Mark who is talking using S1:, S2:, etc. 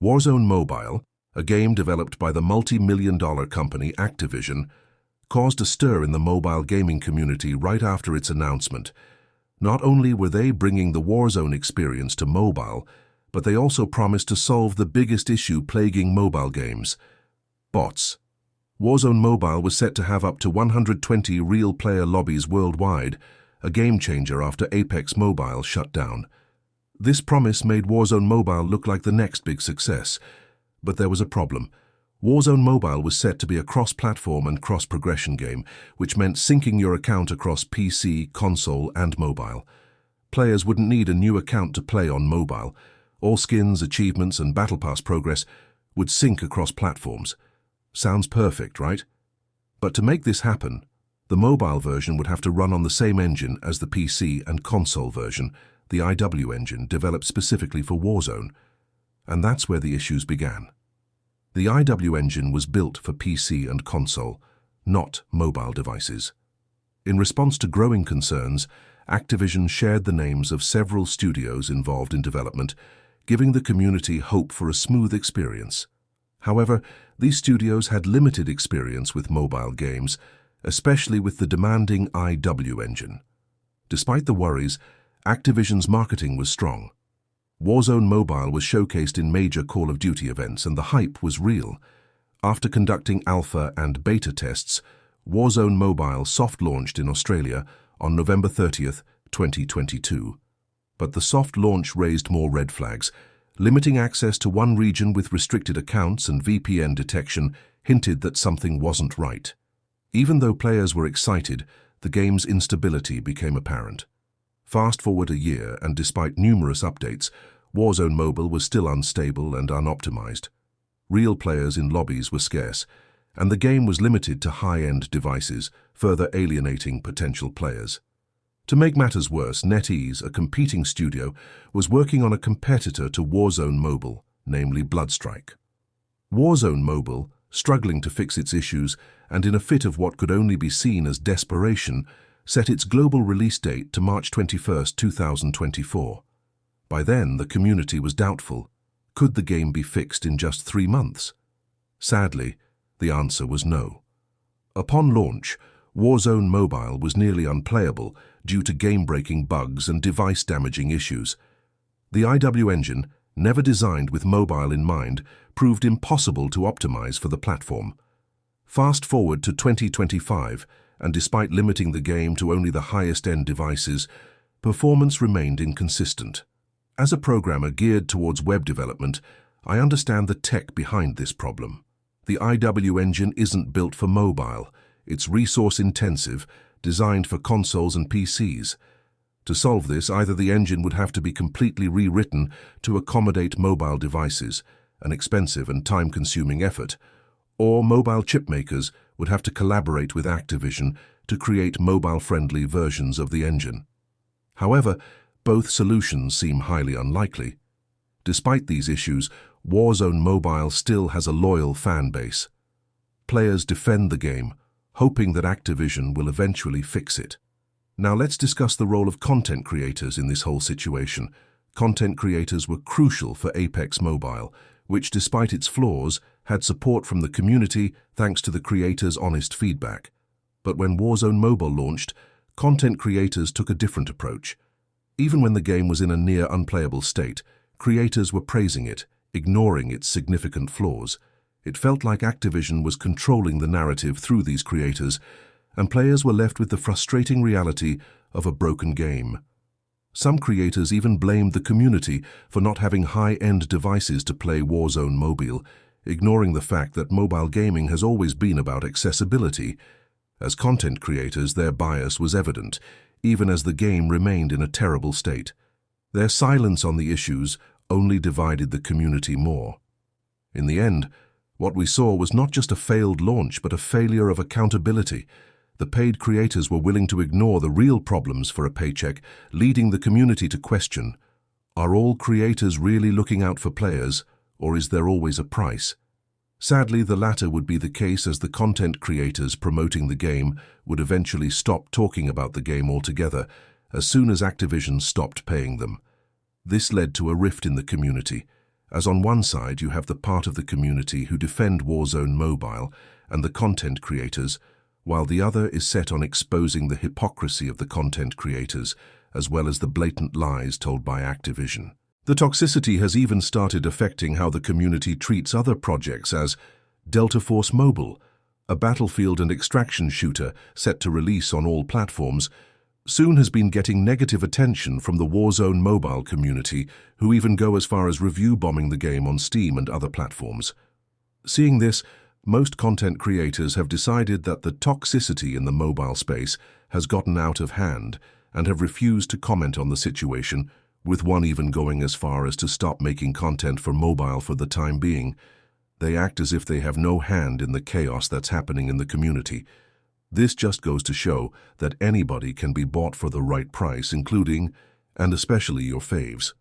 S1: Warzone Mobile, a game developed by the multi-million-dollar company Activision, caused a stir in the mobile gaming community right after its announcement. Not only were they bringing the Warzone experience to mobile, but they also promised to solve the biggest issue plaguing mobile games: bots. Warzone Mobile was set to have up to 120 real player lobbies worldwide, a game-changer after Apex Mobile shut down. This promise made Warzone Mobile look like the next big success, but there was a problem. Warzone Mobile was set to be a cross-platform and cross-progression game, which meant syncing your account across PC, console, and mobile. Players wouldn't need a new account to play on mobile. All skins, achievements, and Battle Pass progress would sync across platforms. Sounds perfect, right? But to make this happen, the mobile version would have to run on the same engine as the PC and console version, the IW engine developed specifically for Warzone. And that's where the issues began. The IW engine was built for PC and console, not mobile devices. In response to growing concerns, Activision shared the names of several studios involved in development, giving the community hope for a smooth experience. However, these studios had limited experience with mobile games, especially with the demanding IW engine. Despite the worries, Activision's marketing was strong. Warzone Mobile was showcased in major Call of Duty events, and the hype was real. After conducting alpha and beta tests, Warzone Mobile soft-launched in Australia on November 30th, 2022. But the soft launch raised more red flags. Limiting access to one region with restricted accounts and VPN detection hinted that something wasn't right. Even though players were excited, the game's instability became apparent. Fast forward a year, and despite numerous updates, Warzone Mobile was still unstable and unoptimized. Real players in lobbies were scarce, and the game was limited to high-end devices, further alienating potential players. To make matters worse, NetEase, a competing studio, was working on a competitor to Warzone Mobile, namely Bloodstrike. Warzone Mobile, struggling to fix its issues and in a fit of what could only be seen as desperation, set its global release date to March 21, 2024. By then, the community was doubtful. Could the game be fixed in just 3 months? Sadly, the answer was no. Upon launch, Warzone Mobile was nearly unplayable due to game-breaking bugs and device-damaging issues. The IW engine, never designed with mobile in mind, proved impossible to optimize for the platform. Fast forward to 2025, and despite limiting the game to only the highest-end devices, performance remained inconsistent. As a programmer geared towards web development, I understand the tech behind this problem. The IW engine isn't built for mobile. It's resource-intensive, designed for consoles and PCs. To solve this, either the engine would have to be completely rewritten to accommodate mobile devices, an expensive and time-consuming effort, or mobile chipmakers would have to collaborate with Activision to create mobile-friendly versions of the engine. However, both solutions seem highly unlikely. Despite these issues, Warzone Mobile still has a loyal fan base. Players defend the game, hoping that Activision will eventually fix it. Now let's discuss the role of content creators in this whole situation. Content creators were crucial for Apex Mobile, which, despite its flaws, had support from the community thanks to the creators' honest feedback. But when Warzone Mobile launched, content creators took a different approach. Even when the game was in a near unplayable state, creators were praising it, ignoring its significant flaws. It felt like Activision was controlling the narrative through these creators, and players were left with the frustrating reality of a broken game. Some creators even blamed the community for not having high-end devices to play Warzone Mobile, ignoring the fact that mobile gaming has always been about accessibility. As content creators, their bias was evident, even as the game remained in a terrible state. Their silence on the issues only divided the community more. In the end, what we saw was not just a failed launch, but a failure of accountability. The paid creators were willing to ignore the real problems for a paycheck, leading the community to question, are all creators really looking out for players, or is there always a price? Sadly, the latter would be the case, as the content creators promoting the game would eventually stop talking about the game altogether as soon as Activision stopped paying them. This led to a rift in the community, as on one side you have the part of the community who defend Warzone Mobile and the content creators, while the other is set on exposing the hypocrisy of the content creators, as well as the blatant lies told by Activision. The toxicity has even started affecting how the community treats other projects, as Delta Force Mobile, a battlefield and extraction shooter set to release on all platforms, soon has been getting negative attention from the Warzone Mobile community, who even go as far as review bombing the game on Steam and other platforms. Seeing this, most content creators have decided that the toxicity in the mobile space has gotten out of hand and have refused to comment on the situation, with one even going as far as to stop making content for mobile for the time being. They act as if they have no hand in the chaos that's happening in the community. This just goes to show that anybody can be bought for the right price, including, and especially, your faves.